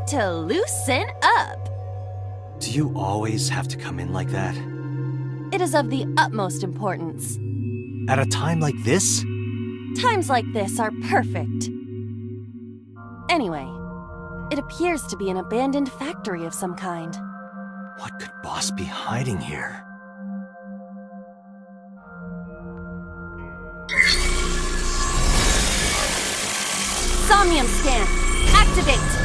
to loosen up. Do you always have to come in like that? It is of the utmost importance. At a time like this? Times like this are perfect. Anyway, it appears to be an abandoned factory of some kind. What could Boss be hiding here? Somnium scan, activate!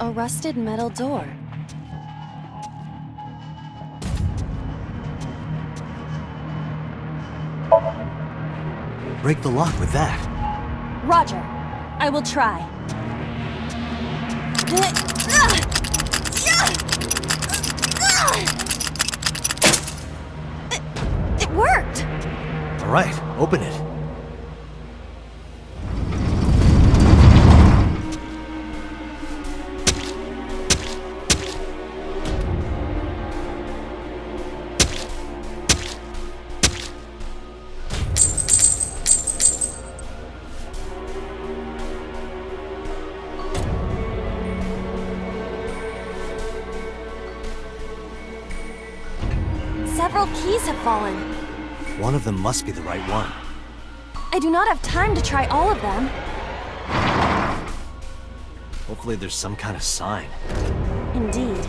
A rusted metal door. Break the lock with that. Roger. I will try. It worked! All right, open it. Several keys have fallen. One of them must be the right one. I do not have time to try all of them. Hopefully there's some kind of sign. Indeed.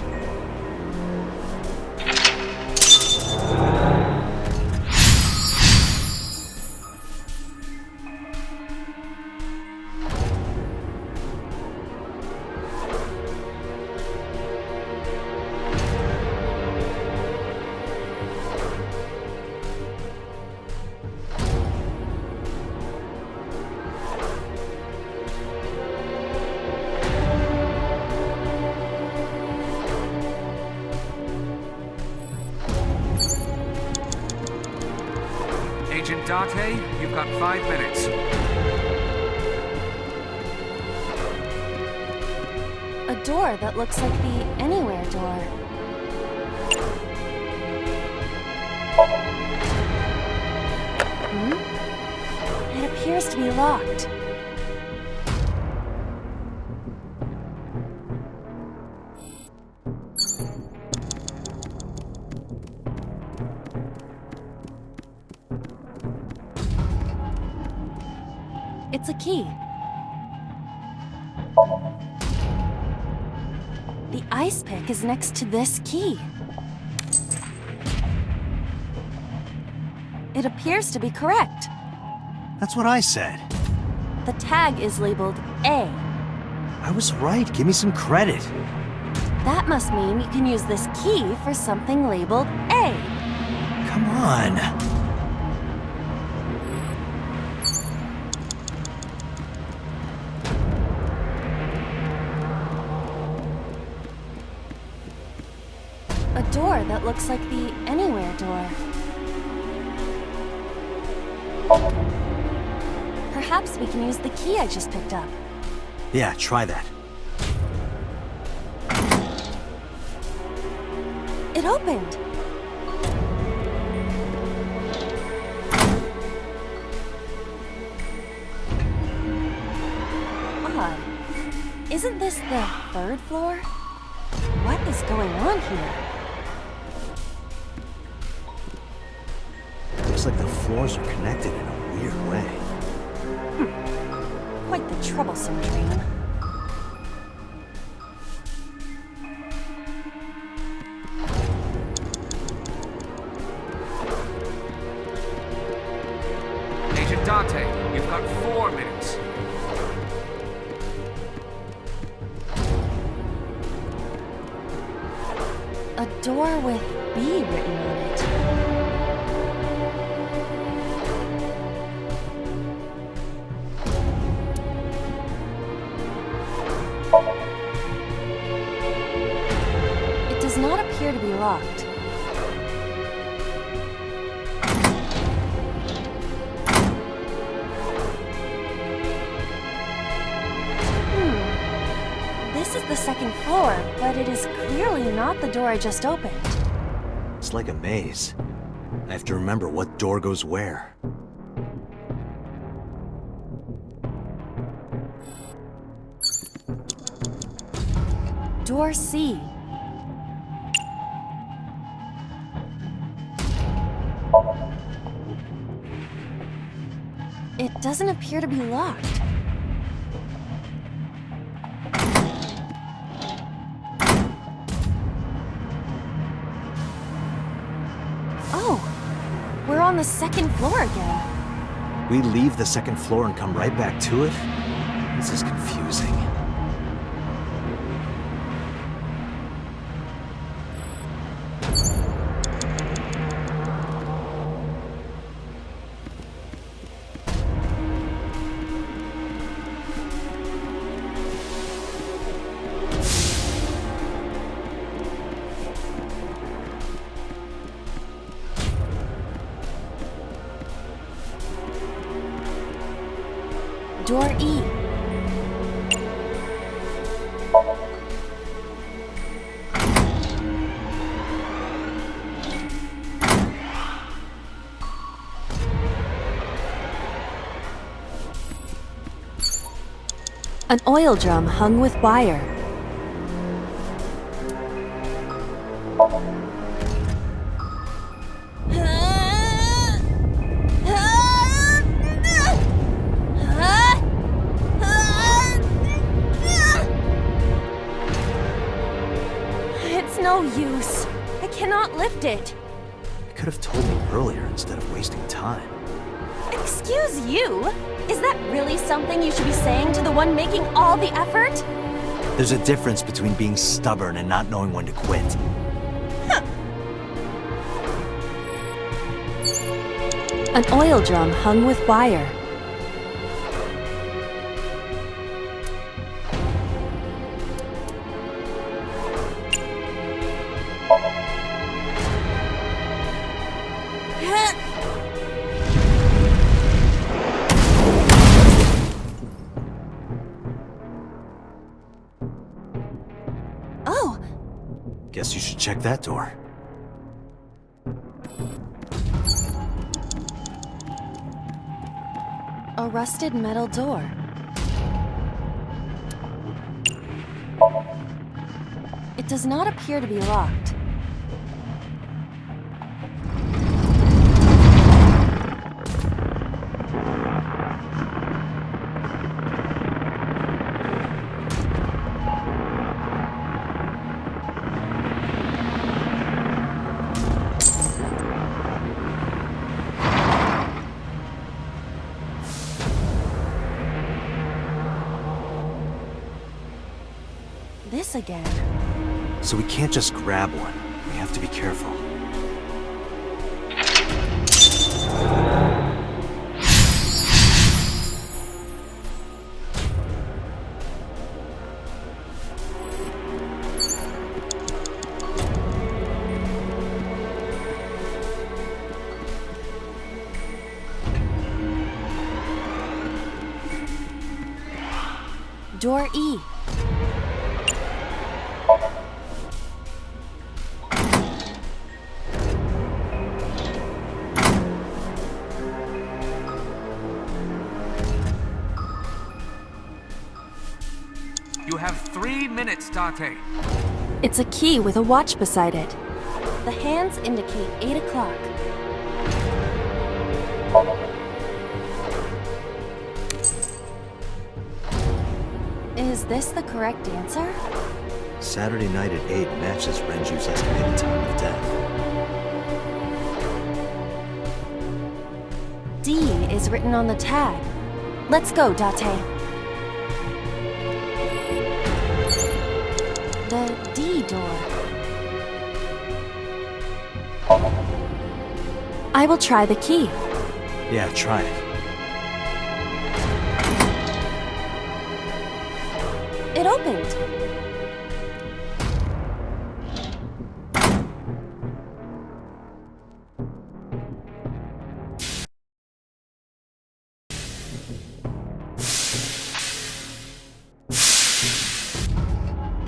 Agent Date, you've got 5 minutes. A door that looks like the Anywhere door. It appears to be locked. It's a key. The ice pick is next to this key. It appears to be correct. That's what I said. The tag is labeled A. I was right. Give me some credit. That must mean you can use this key for something labeled A. Come on. A door that looks like the Anywhere door. Perhaps we can use the key I just picked up. Yeah, try that. It opened. Odd. Isn't this the 3rd floor? What is going on here? Looks like the floors are connected in a weird way. Quite the troublesome dream. Agent Date, you've got 4 minutes. A door with B written on it. be locked. This is the second floor, but it is clearly not the door I just opened. It's like a maze. I have to remember what door goes where. Door C. It doesn't appear to be locked. Oh, we're on the second floor again. We leave the second floor and come right back to it? This is confusing. Door E. An oil drum hung with wire. It's no use. I cannot lift it. You could have told me earlier instead of wasting time. Excuse you? Is that really something you should be saying to the one making all the effort? There's a difference between being stubborn and not knowing when to quit. Huh. An oil drum hung with wire. Oh! Guess you should check that door. A rusted metal door. It does not appear to be locked. This again. So we can't just grab one. We have to be careful. Door E. You have 3 minutes, Date. It's a key with a watch beside it. The hands indicate 8 o'clock. Is this the correct answer? Saturday night at 8 matches Renju's estimated time of death. D is written on the tag. Let's go, Date. The D door. I will try the key. Yeah, try it. It opened.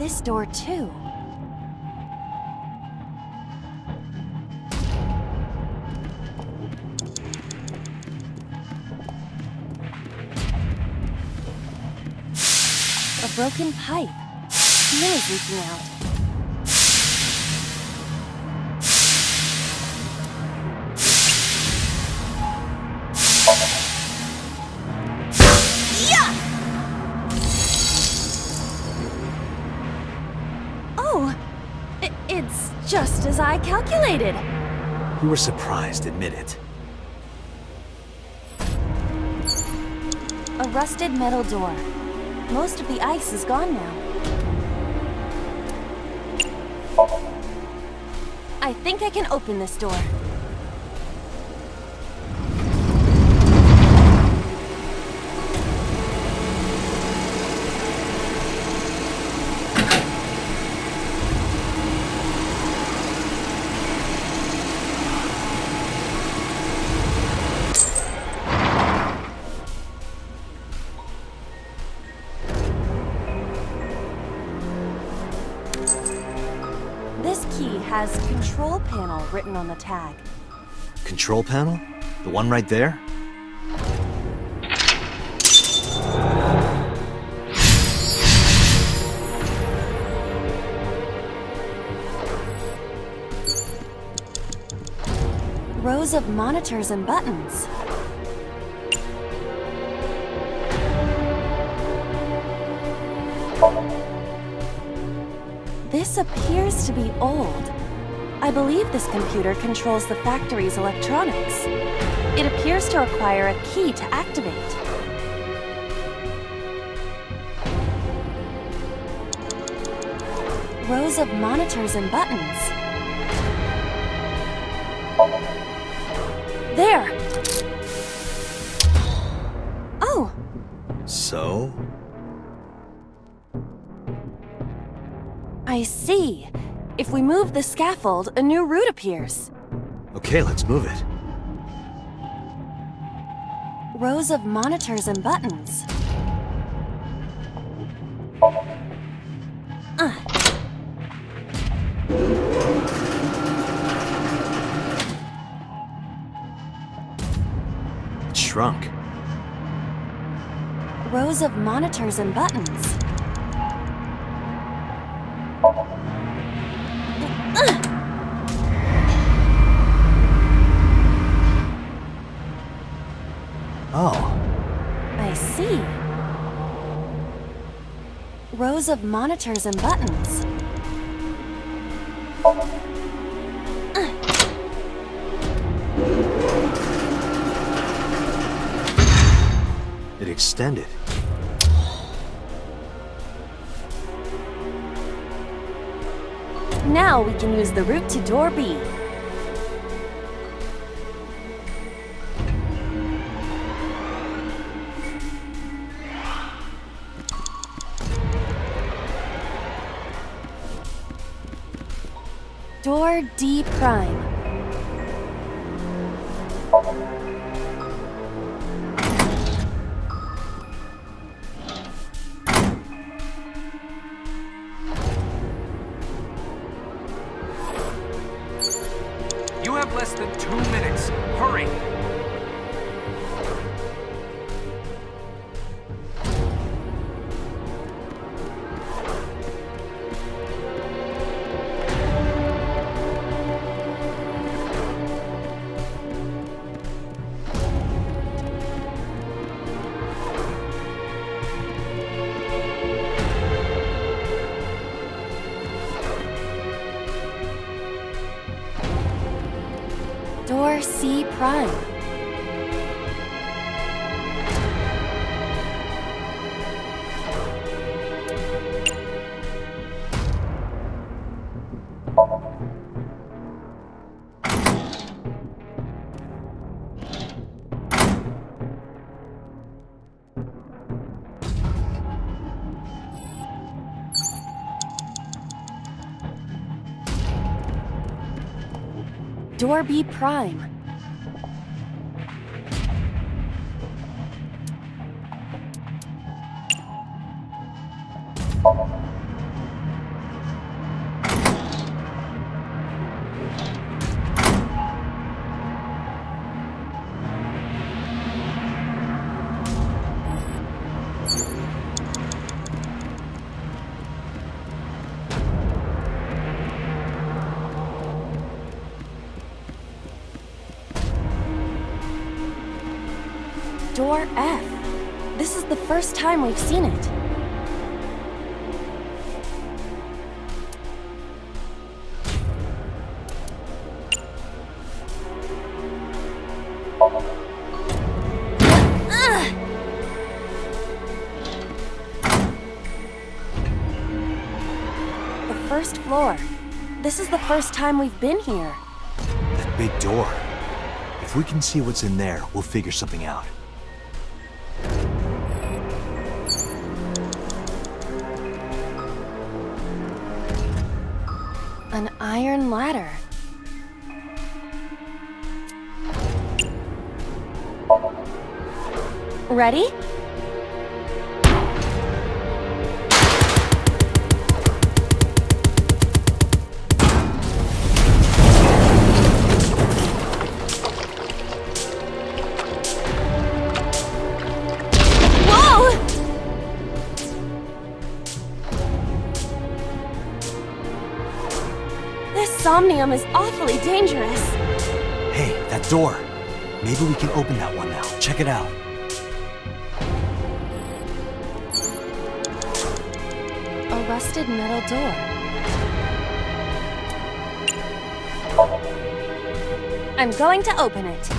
this door too. A broken pipe. Steam is leaking out. Oh, it's just as I calculated. You were surprised, admit it. A rusted metal door. Most of the ice is gone now. I think I can open this door. This key has control panel written on the tag. Control panel? The one right there? Rows of monitors and buttons. This appears to be old. I believe this computer controls the factory's electronics. It appears to require a key to activate. Rows of monitors and buttons. There! Oh! So? I see. If we move the scaffold, a new route appears. Okay, let's move it. Rows of monitors and buttons. It shrunk. Rows of monitors and buttons. Oh. I see. Rows of monitors and buttons. It extended. Now we can use the route to door B. Door D prime. You have less than 2 minutes. Hurry! Door C prime. Door B prime. Door F. This is the first time we've seen it. The first floor. This is the first time we've been here. That big door. If we can see what's in there, we'll figure something out. An iron ladder. Ready? Somnium is awfully dangerous. Hey, that door. Maybe we can open that one now. Check it out. A rusted metal door. I'm going to open it.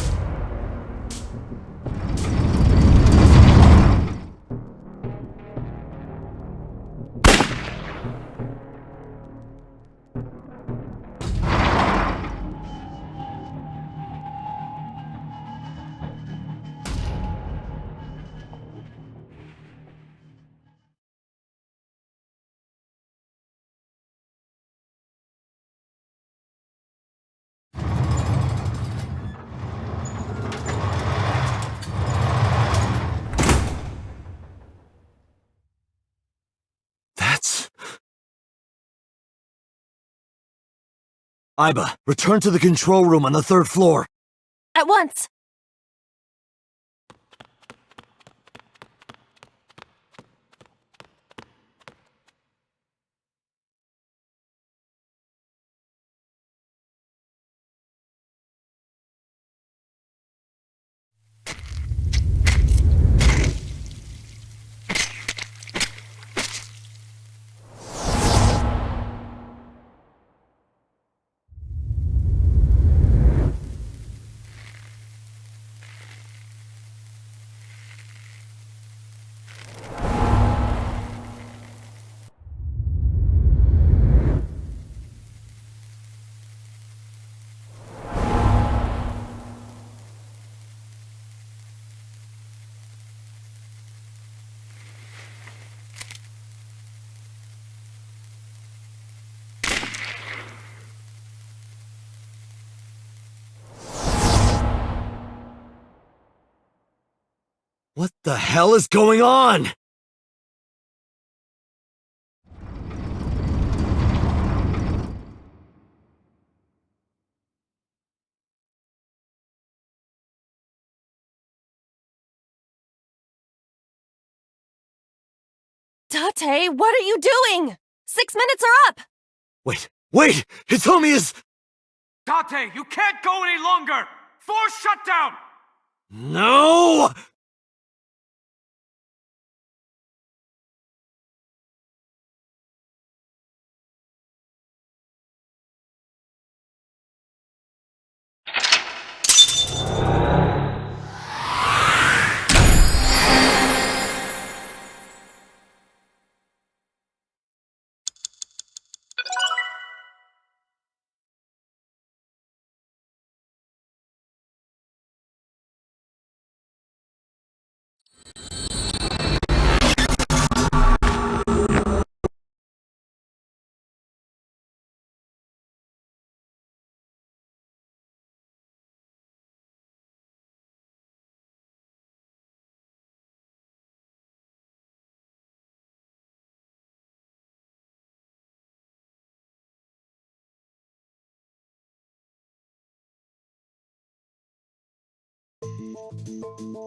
Aiba, return to the control room on the 3rd floor. At once! What the hell is going on? Date, what are you doing? 6 minutes are up! Wait! Hitomi is... Date, you can't go any longer! Force shutdown! No!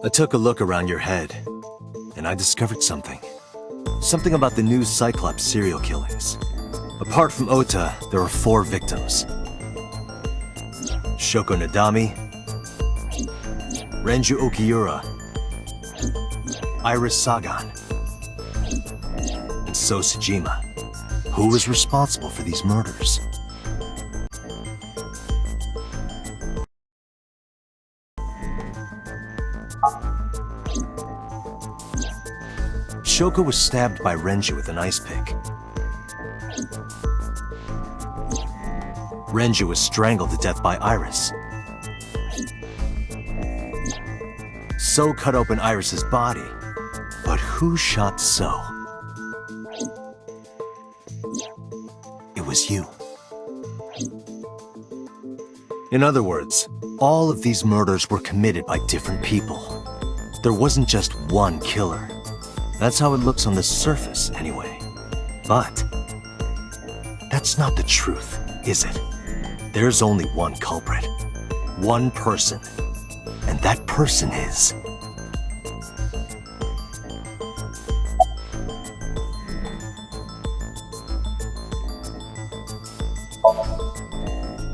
I took a look around your head, and I discovered something. Something about the new Cyclops serial killings. Apart from Ota, there are 4 victims. Shoko Nadami, Renju Okiura, Iris Sagan. And so Sejima. Who was responsible for these murders? Shoko was stabbed by Renju with an ice pick. Renju was strangled to death by Iris. So cut open Iris's body. But who shot So? It was you. In other words, all of these murders were committed by different people. There wasn't just one killer. That's how it looks on the surface, anyway. But that's not the truth, is it? There's only one culprit. One person. And that person is...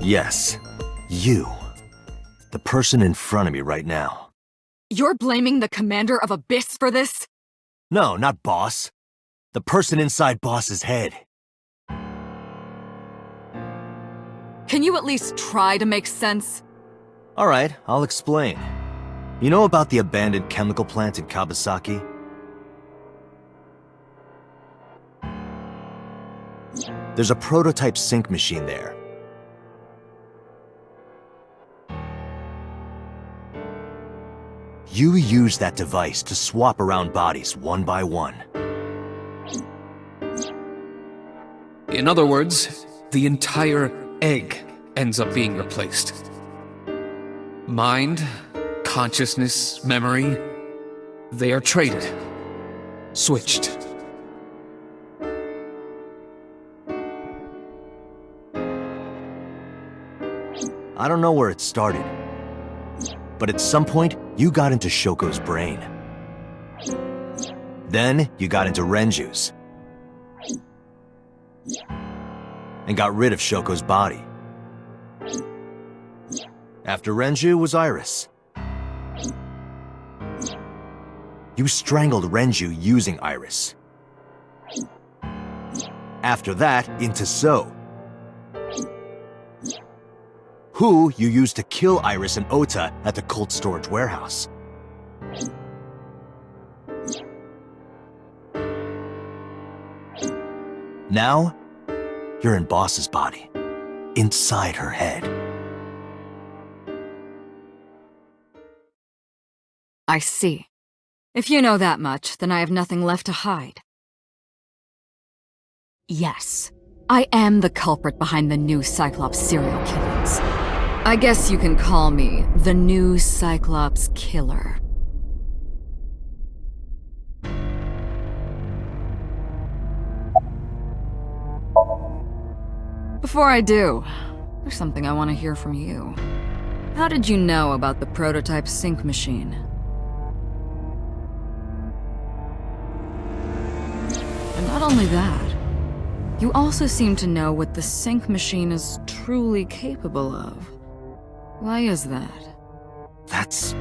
Yes, you. The person in front of me right now. You're blaming the commander of Abyss for this? No, not Boss. The person inside Boss's head. Can you at least try to make sense? Alright, I'll explain. You know about the abandoned chemical plant in Kawasaki? There's a prototype sync machine there. You use that device to swap around bodies one by one. In other words, the entire egg ends up being replaced. Mind, consciousness, memory, they are traded, switched. I don't know where it started, but at some point, you got into Shoko's brain. Then, you got into Renju's. And got rid of Shoko's body. After Renju was Iris. You strangled Renju using Iris. After that, into So. Who you used to kill Iris and Ota at the cold storage warehouse. Now, you're in Boss's body, inside her head. I see. If you know that much, then I have nothing left to hide. Yes, I am the culprit behind the new Cyclops serial killings. I guess you can call me the new Cyclops killer. Before I do, there's something I want to hear from you. How did you know about the prototype sync machine? And not only that, you also seem to know what the sync machine is truly capable of. Why is that? That's...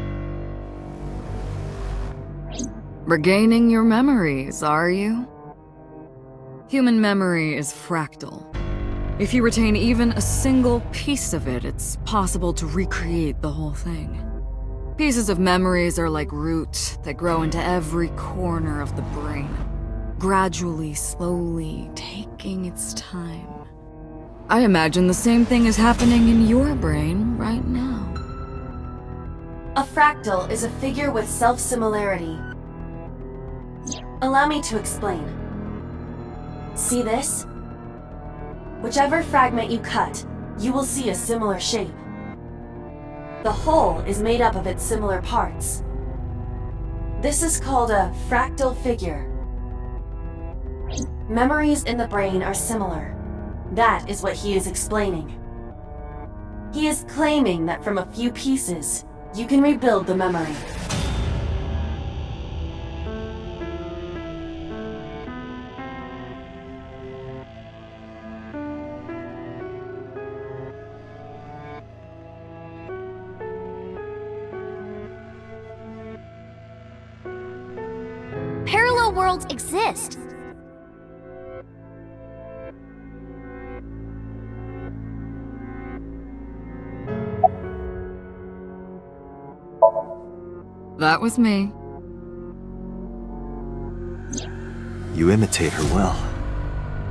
Regaining your memories, are you? Human memory is fractal. If you retain even a single piece of it, it's possible to recreate the whole thing. Pieces of memories are like roots that grow into every corner of the brain, gradually, slowly, taking its time. I imagine the same thing is happening in your brain right now. A fractal is a figure with self-similarity. Allow me to explain. See this? Whichever fragment you cut, you will see a similar shape. The whole is made up of its similar parts. This is called a fractal figure. Memories in the brain are similar. That is what he is explaining. He is claiming that from a few pieces, you can rebuild the memory. parallel worlds exist. That was me. You imitate her well.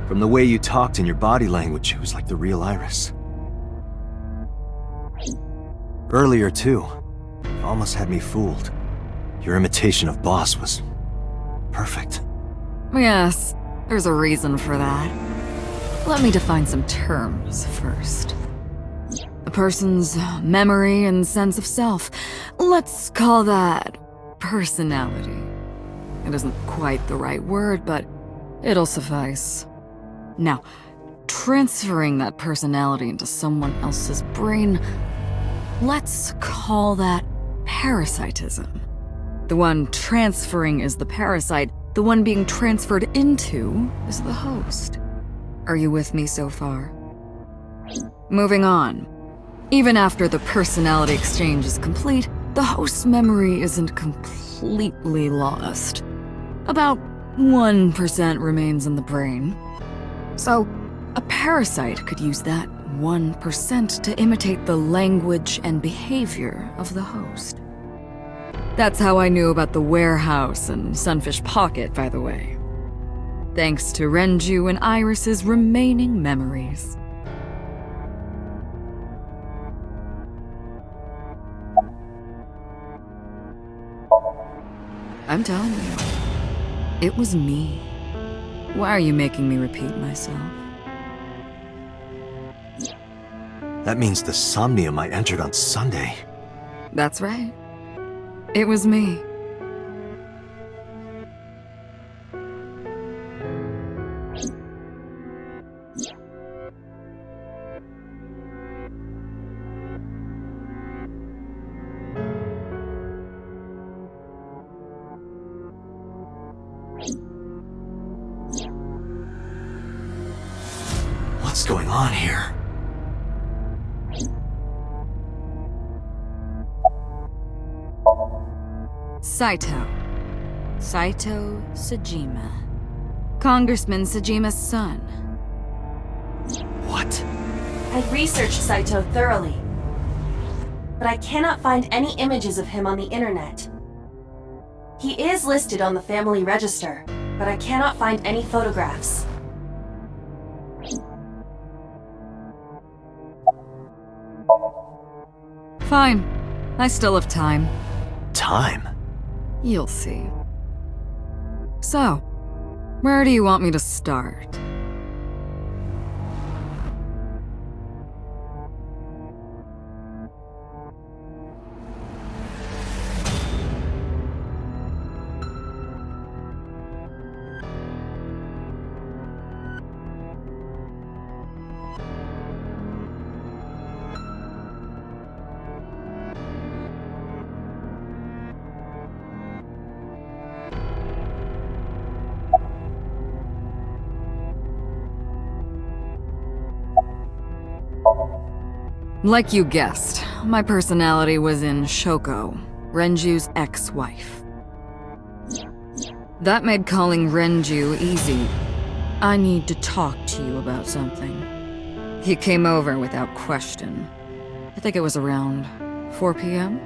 From the way you talked and your body language, it was like the real Iris. Earlier, too, you almost had me fooled. Your imitation of Boss was perfect. Yes, there's a reason for that. Let me define some terms first. A person's memory and sense of self. Let's call that personality. It isn't quite the right word, but it'll suffice. Now, transferring that personality into someone else's brain, let's call that parasitism. The one transferring is the parasite, the one being transferred into is the host. Are you with me so far? Moving on. Even after the personality exchange is complete, the host's memory isn't completely lost. About 1% remains in the brain. So, a parasite could use that 1% to imitate the language and behavior of the host. That's how I knew about the warehouse and Sunfish Pocket, by the way. Thanks to Renju and Iris's remaining memories. I'm telling you, it was me. Why are you making me repeat myself? That means the Somnium I entered on Sunday. That's right. It was me. What's going on here? Saito Sajima. Congressman Sajima's son. What? I've researched Saito thoroughly, but I cannot find any images of him on the internet. He is listed on the family register, but I cannot find any photographs. Fine. I still have time. Time? You'll see. So, where do you want me to start? Like you guessed, my personality was in Shoko, Renju's ex-wife. That made calling Renju easy. I need to talk to you about something. He came over without question. I think it was around 4 p.m.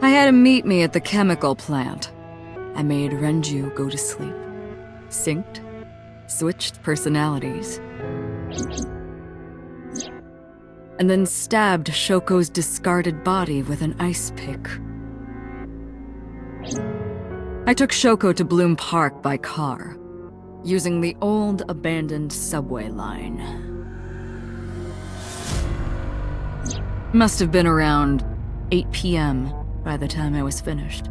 I had him meet me at the chemical plant. I made Renju go to sleep. Synced. Switched personalities. And then stabbed Shoko's discarded body with an ice pick. I took Shoko to Bloom Park by car, using the old abandoned subway line. Must have been around 8 p.m. by the time I was finished.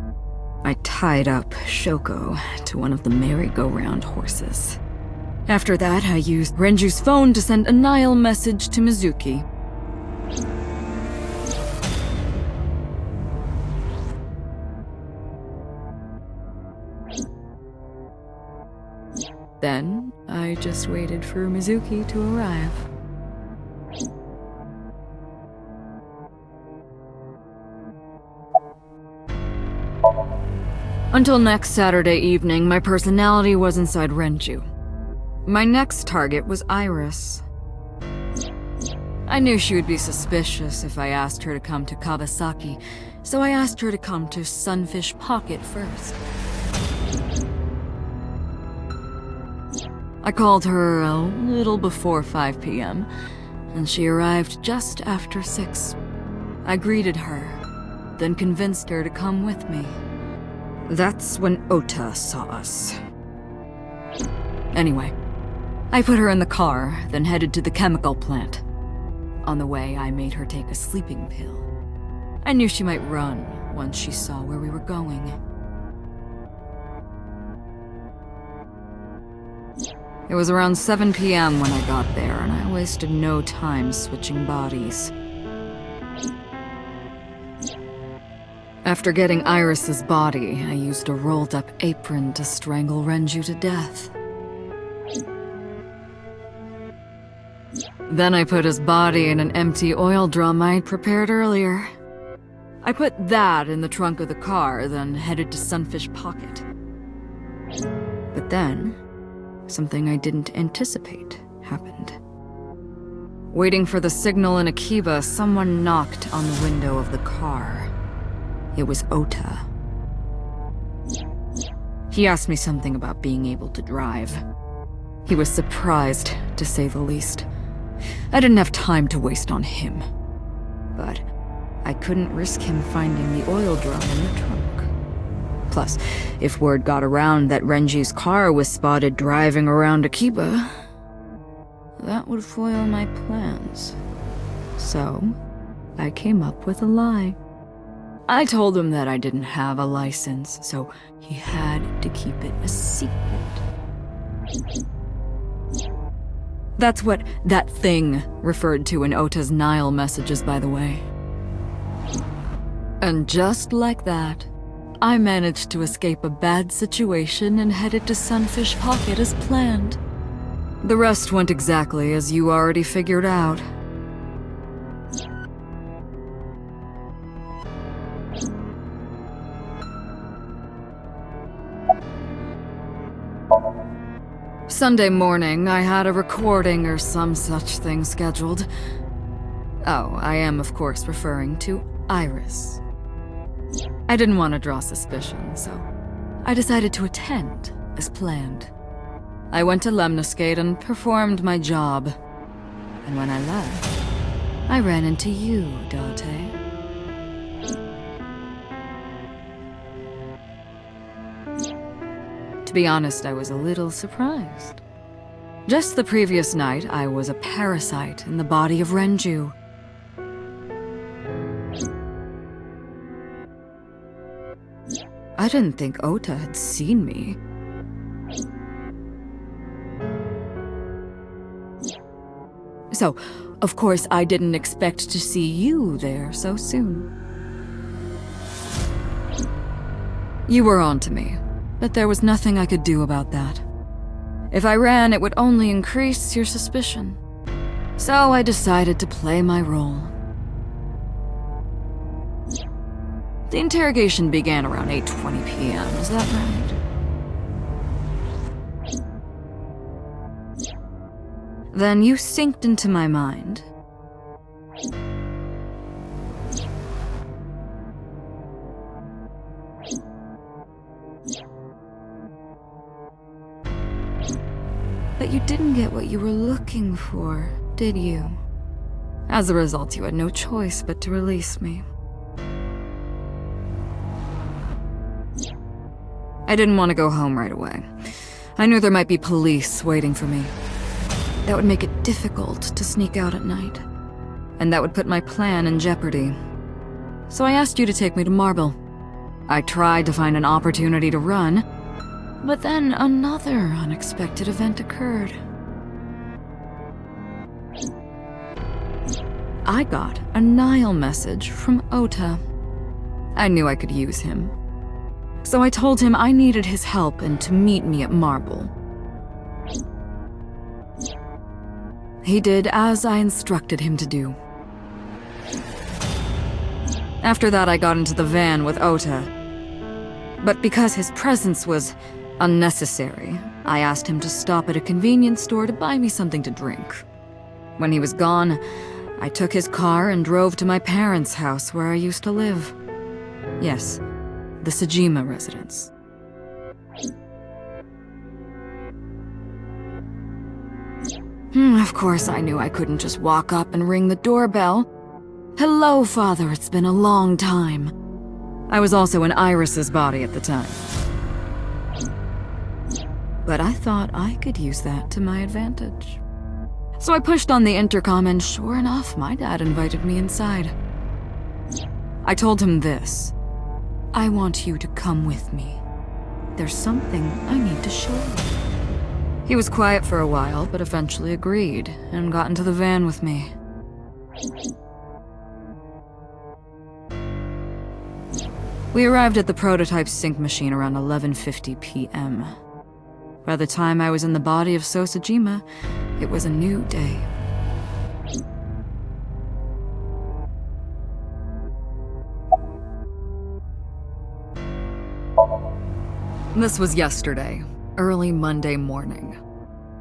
I tied up Shoko to one of the merry-go-round horses. After that, I used Renju's phone to send a Nile message to Mizuki. Then, I just waited for Mizuki to arrive. Until next Saturday evening, my personality was inside Renju. My next target was Iris. I knew she would be suspicious if I asked her to come to Kawasaki, so I asked her to come to Sunfish Pocket first. I called her a little before 5 p.m., and she arrived just after 6. I greeted her, then convinced her to come with me. That's when Ota saw us. Anyway, I put her in the car, then headed to the chemical plant. On the way, I made her take a sleeping pill. I knew she might run once she saw where we were going. It was around 7 p.m. when I got there, and I wasted no time switching bodies. After getting Iris's body, I used a rolled-up apron to strangle Renju to death. Then I put his body in an empty oil drum I'd prepared earlier. I put that in the trunk of the car, then headed to Sunfish Pocket. But then, something I didn't anticipate happened. Waiting for the signal in Akiba, someone knocked on the window of the car. It was Ota. He asked me something about being able to drive. He was surprised, to say the least. I didn't have time to waste on him. But I couldn't risk him finding the oil drum in the trunk. Plus, if word got around that Renji's car was spotted driving around Akiba, that would foil my plans. So, I came up with a lie. I told him that I didn't have a license, so he had to keep it a secret. That's what that thing referred to in Ota's Nile messages, by the way. And just like that, I managed to escape a bad situation and headed to Sunfish Pocket as planned. The rest went exactly as you already figured out. Sunday morning, I had a recording or some such thing scheduled. Oh, I am of course referring to Iris. I didn't want to draw suspicion, so I decided to attend as planned. I went to Lemniscate and performed my job. And when I left, I ran into you, Date. To be honest, I was a little surprised. Just the previous night, I was a parasite in the body of Renju. I didn't think Ota had seen me. So, of course, I didn't expect to see you there so soon. You were on to me, but there was nothing I could do about that. If I ran, it would only increase your suspicion. So I decided to play my role. The interrogation began around 8:20 p.m., is that right? Then you synced into my mind. But you didn't get what you were looking for, did you? As a result, you had no choice but to release me. I didn't want to go home right away. I knew there might be police waiting for me. That would make it difficult to sneak out at night. And that would put my plan in jeopardy. So I asked you to take me to Marble. I tried to find an opportunity to run, but then another unexpected event occurred. I got a Nile message from Ota. I knew I could use him. So I told him I needed his help and to meet me at Marble. He did as I instructed him to do. After that, I got into the van with Ota. But because his presence was unnecessary, I asked him to stop at a convenience store to buy me something to drink. When he was gone, I took his car and drove to my parents' house where I used to live. Yes, the Sejima residence. Of course, I knew I couldn't just walk up and ring the doorbell. Hello, Father, it's been a long time. I was also in Iris's body at the time. But I thought I could use that to my advantage. So I pushed on the intercom and sure enough, my dad invited me inside. I told him this. I want you to come with me. There's something I need to show you. He was quiet for a while, but eventually agreed and got into the van with me. We arrived at the prototype sync machine around 11:50 p.m. By the time I was in the body of Sosejima, it was a new day. This was yesterday, early Monday morning,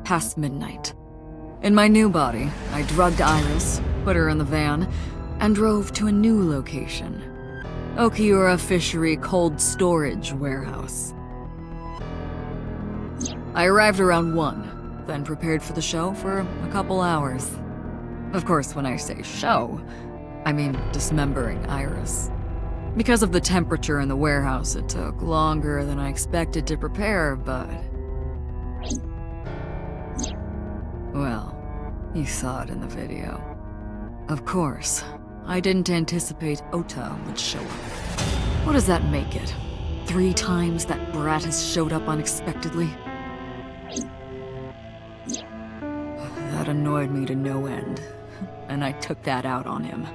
past midnight. In my new body, I drugged Iris, put her in the van, and drove to a new location. Okiura Fishery Cold Storage Warehouse. I arrived around 1, then prepared for the show for a couple hours. Of course, when I say show, I mean dismembering Iris. Because of the temperature in the warehouse, it took longer than I expected to prepare, but... well, you saw it in the video. Of course, I didn't anticipate Ota would show up. What does that make it? 3 times that brat has showed up unexpectedly? That annoyed me to no end, and I took that out on him.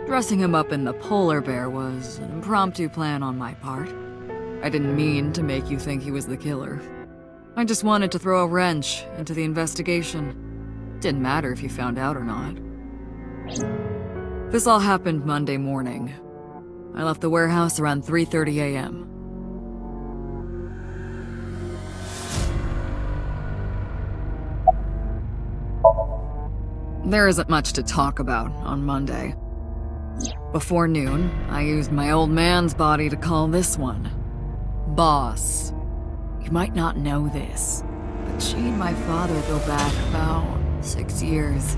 Dressing him up in the polar bear was an impromptu plan on my part. I didn't mean to make you think he was the killer. I just wanted to throw a wrench into the investigation. Didn't matter if you found out or not. This all happened Monday morning. I left the warehouse around 3:30 a.m. There isn't much to talk about on Monday. Before noon, I used my old man's body to call this one Boss. You might not know this, but she and my father go back about 6 years.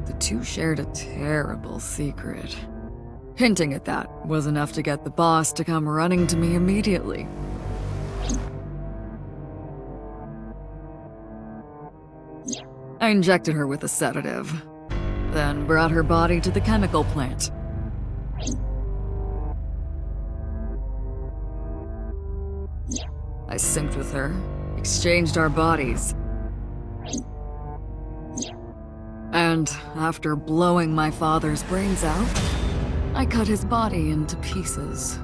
The two shared a terrible secret. Hinting at that was enough to get the boss to come running to me immediately. I injected her with a sedative, then brought her body to the chemical plant. I synced with her, exchanged our bodies. And after blowing my father's brains out, I cut his body into pieces.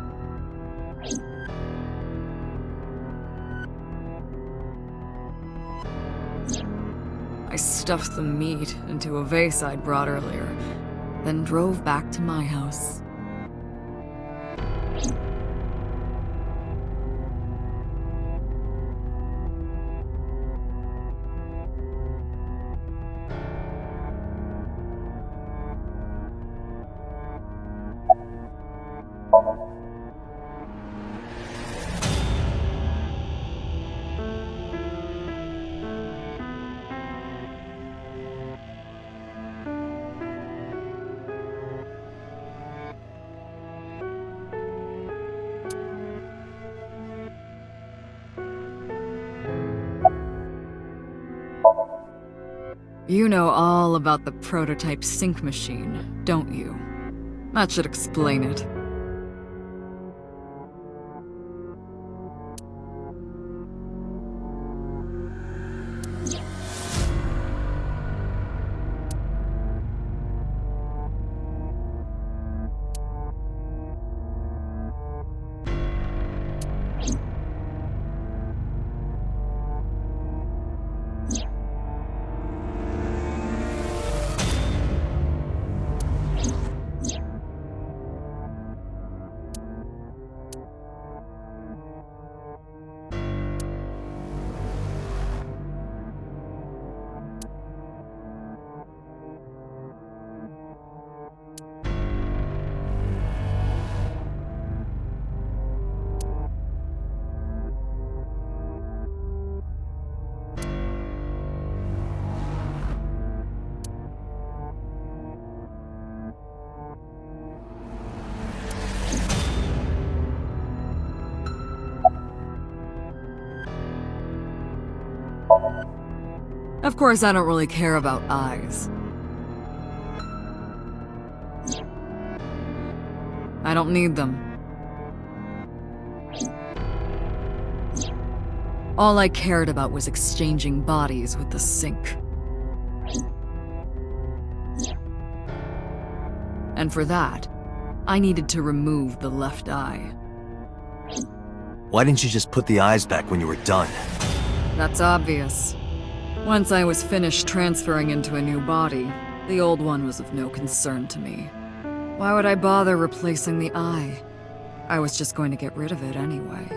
I stuffed the meat into a vase I'd brought earlier, then drove back to my house. You know all about the prototype sync machine, don't you? That should explain it. Of course, I don't really care about eyes. I don't need them. All I cared about was exchanging bodies with the sink. And for that, I needed to remove the left eye. Why didn't you just put the eyes back when you were done? That's obvious. Once I was finished transferring into a new body, the old one was of no concern to me. Why would I bother replacing the eye? I was just going to get rid of it anyway.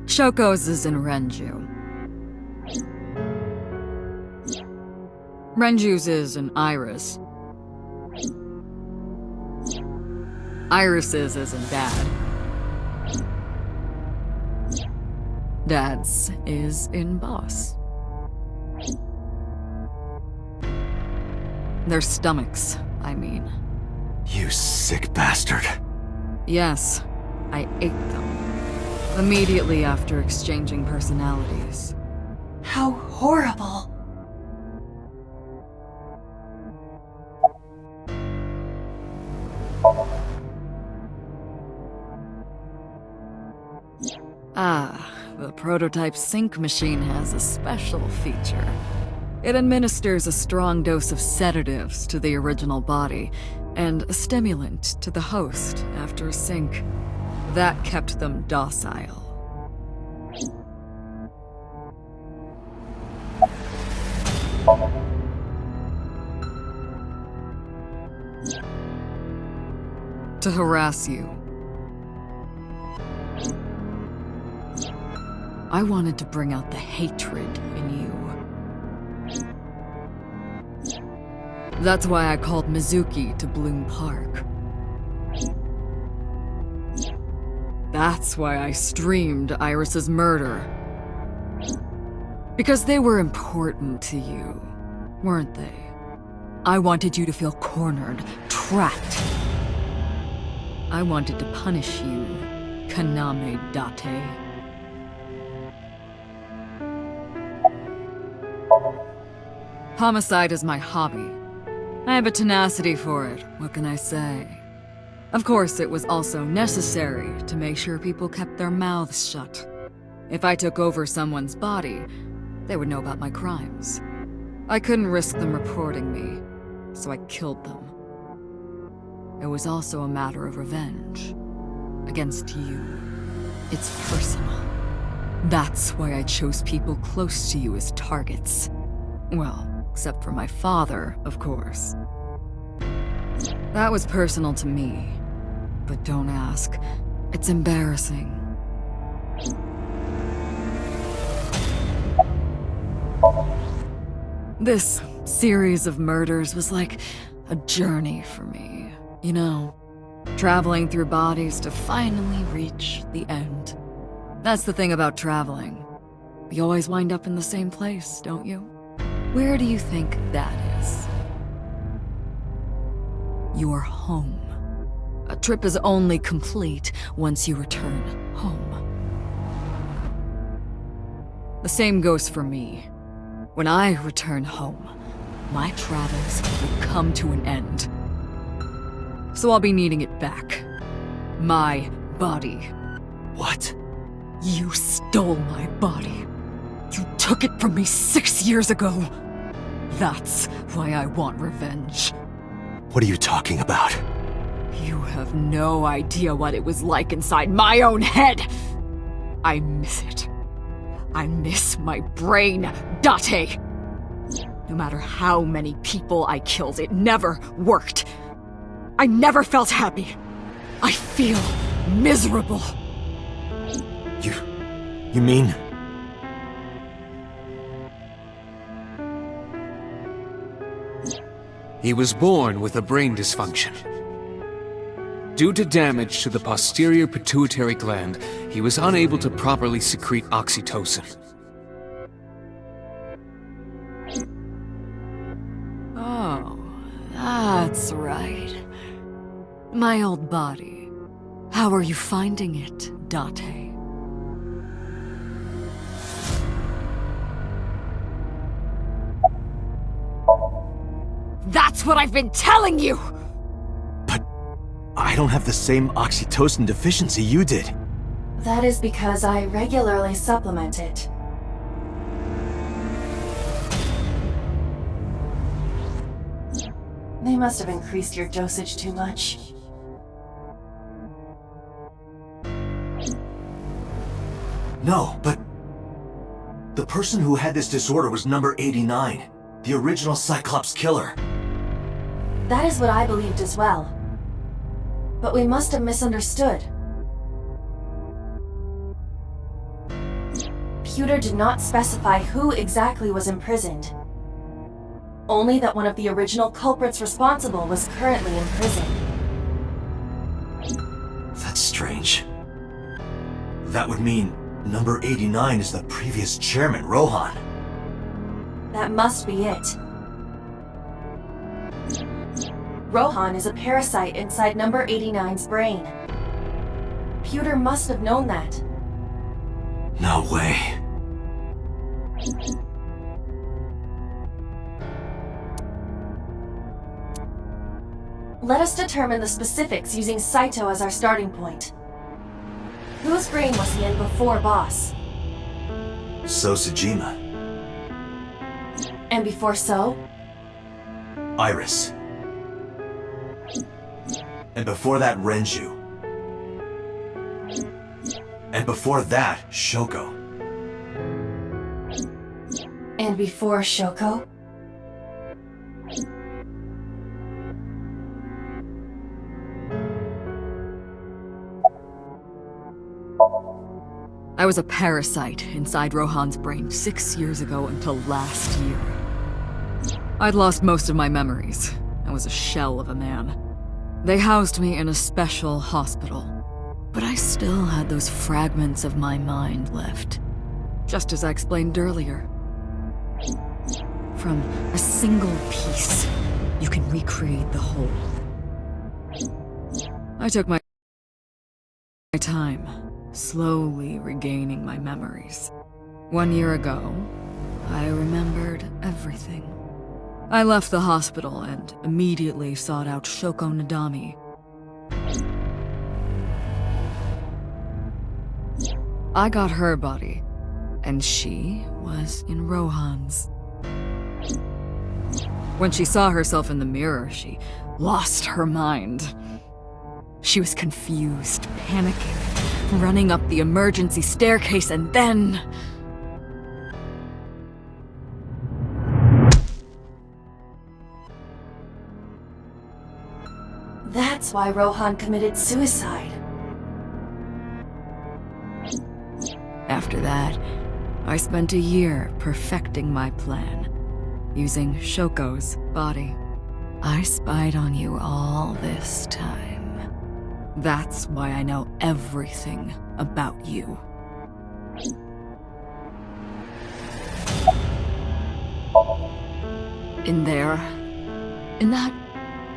Shoko's is in Renju. Renju's is in Iris. Iris's is in Dad. Dad's is in Boss. Their stomachs, I mean. You sick bastard. Yes, I ate them. Immediately after exchanging personalities. How horrible. Ah, the prototype sync machine has a special feature. It administers a strong dose of sedatives to the original body, and a stimulant to the host after a sync. That kept them docile. To harass you. I wanted to bring out the hatred in you. That's why I called Mizuki to Bloom Park. That's why I streamed Iris's murder. Because they were important to you, weren't they? I wanted you to feel cornered, trapped. I wanted to punish you, Kaname Date. Homicide is my hobby. I have a tenacity for it, what can I say? Of course, it was also necessary to make sure people kept their mouths shut. If I took over someone's body, they would know about my crimes. I couldn't risk them reporting me, so I killed them. It was also a matter of revenge. Against you. It's personal. That's why I chose people close to you as targets. Well, except for my father, of course. That was personal to me. But don't ask. It's embarrassing. This series of murders was like a journey for me, you know? Traveling through bodies to finally reach the end. That's the thing about traveling. You always wind up in the same place, don't you? Where do you think that is? Your home. A trip is only complete once you return home. The same goes for me. When I return home, my travels will come to an end. So I'll be needing it back. My body. What? You stole my body. You took it from me 6 years ago. That's why I want revenge. What are you talking about? You have no idea what it was like inside my own head. I miss it. I miss my brain, Date. No matter how many people I killed, it never worked. I never felt happy. I feel miserable. You mean? He was born with a brain dysfunction. Due to damage to the posterior pituitary gland, he was unable to properly secrete oxytocin. Oh, that's right. My old body. How are you finding it, Date? That's what I've been telling you! But I don't have the same oxytocin deficiency you did. That is because I regularly supplement it. They must have increased your dosage too much. No, but the person who had this disorder was number 89, the original Cyclops killer. That is what I believed as well. But we must have misunderstood. Pewter did not specify who exactly was imprisoned. Only that one of the original culprits responsible was currently in prison. That's strange. That would mean number 89 is the previous chairman, Rohan. That must be it. Rohan is a parasite inside number 89's brain. Pewter must have known that. No way. Let us determine the specifics using Saito as our starting point. Whose brain was he in before Boss? So Sejima. And before So? Iris. And before that, Renju. And before that, Shoko. And before Shoko? I was a parasite inside Rohan's brain 6 years ago until last year. I'd lost most of my memories. I was a shell of a man. They housed me in a special hospital, but I still had those fragments of my mind left. Just as I explained earlier. From a single piece, you can recreate the whole. I took my time, slowly regaining my memories. 1 year ago, I remembered everything. I left the hospital and immediately sought out Shoko Nadami. I got her body, and she was in Rohan's. When she saw herself in the mirror, she lost her mind. She was confused, panicking, running up the emergency staircase, and then... That's why Rohan committed suicide. After that, I spent a year perfecting my plan, using Shoko's body. I spied on you all this time. That's why I know everything about you. In there, in that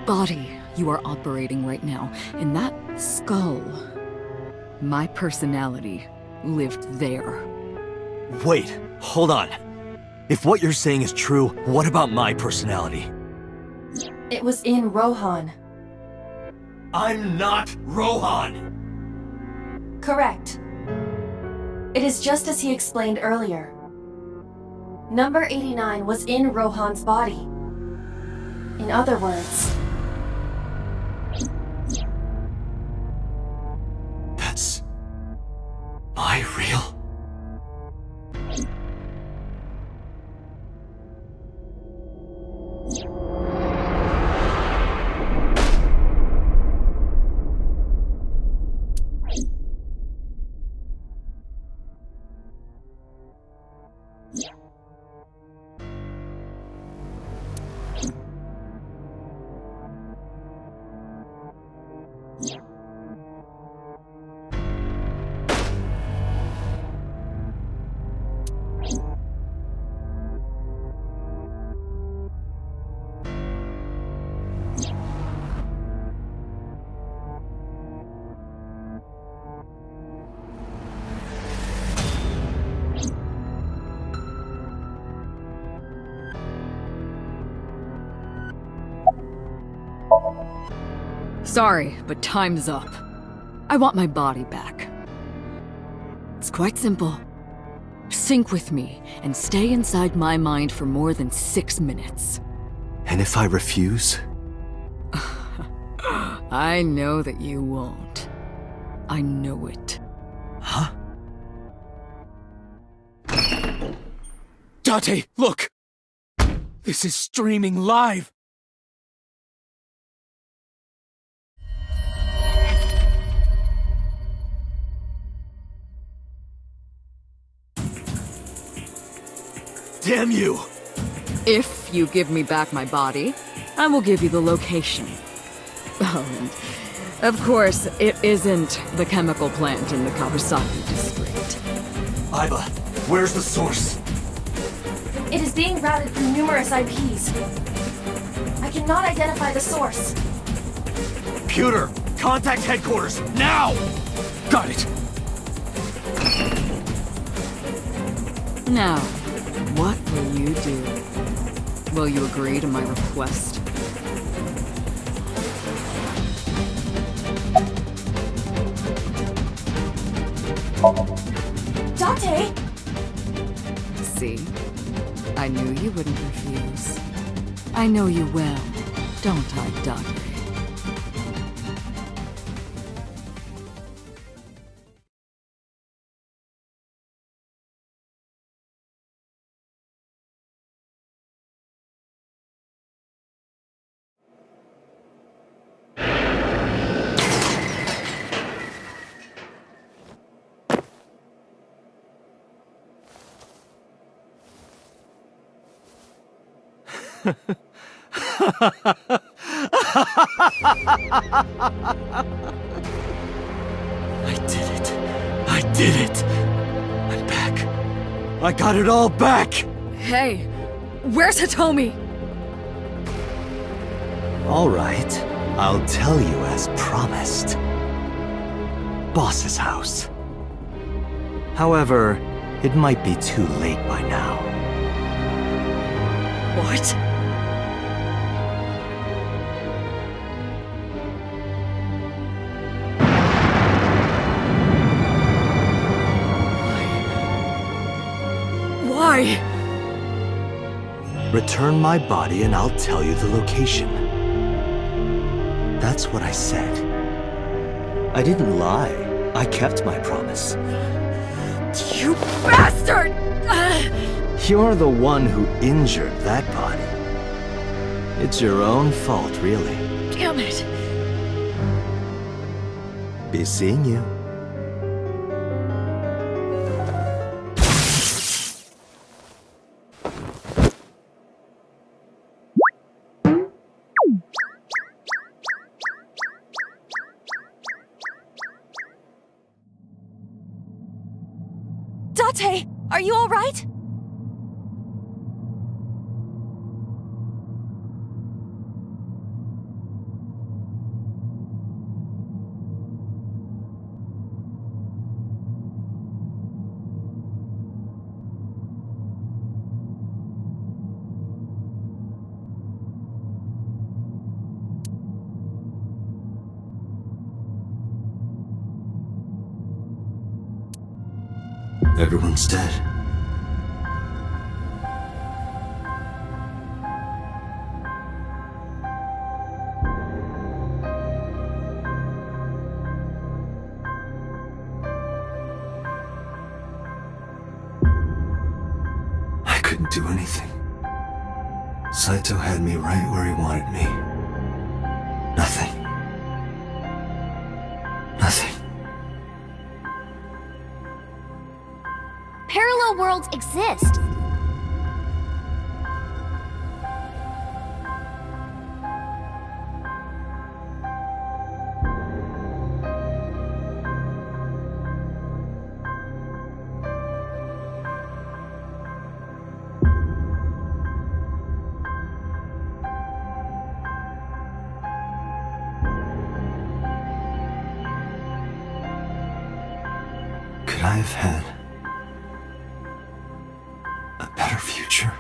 body you are operating right now, in that skull, my personality lived there. Wait, hold on. If what you're saying is true, what about my personality? It was in Rohan. I'm not Rohan! Correct. It is just as he explained earlier. Number 89 was in Rohan's body. In other words... That's... my real... Sorry, but time's up. I want my body back. It's quite simple. Sync with me and stay inside my mind for more than 6 minutes. And if I refuse? I know that you won't. I know it. Huh? Date, look! This is streaming live! Damn you! If you give me back my body, I will give you the location. Oh, and of course, it isn't the chemical plant in the Kawasaki district. Iva, where's the source? It is being routed through numerous IPs. I cannot identify the source. Computer, contact headquarters, now! Got it! Now, what will you do? Will you agree to my request? Date! See? I knew you wouldn't refuse. I know you well, don't I, Date? I did it. I did it! I'm back. I got it all back! Hey, where's Hitomi? All right, I'll tell you as promised. Boss's house. However, it might be too late by now. What? Why? Return my body and I'll tell you the location. That's what I said. I didn't lie. I kept my promise. You bastard! You're the one who injured that body. It's your own fault, really. Damn it! Be seeing you. Date, are you all right? Everyone's dead. I couldn't do anything. Saito had me right where he wanted me. Nothing. Nothing. Parallel worlds exist. Could I have had a better future?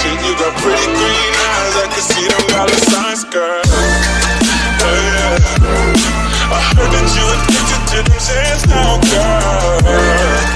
shit. You got pretty green eyes, I can see them dollar signs, girl. Yeah. I heard that you addicted to them hands now, girl.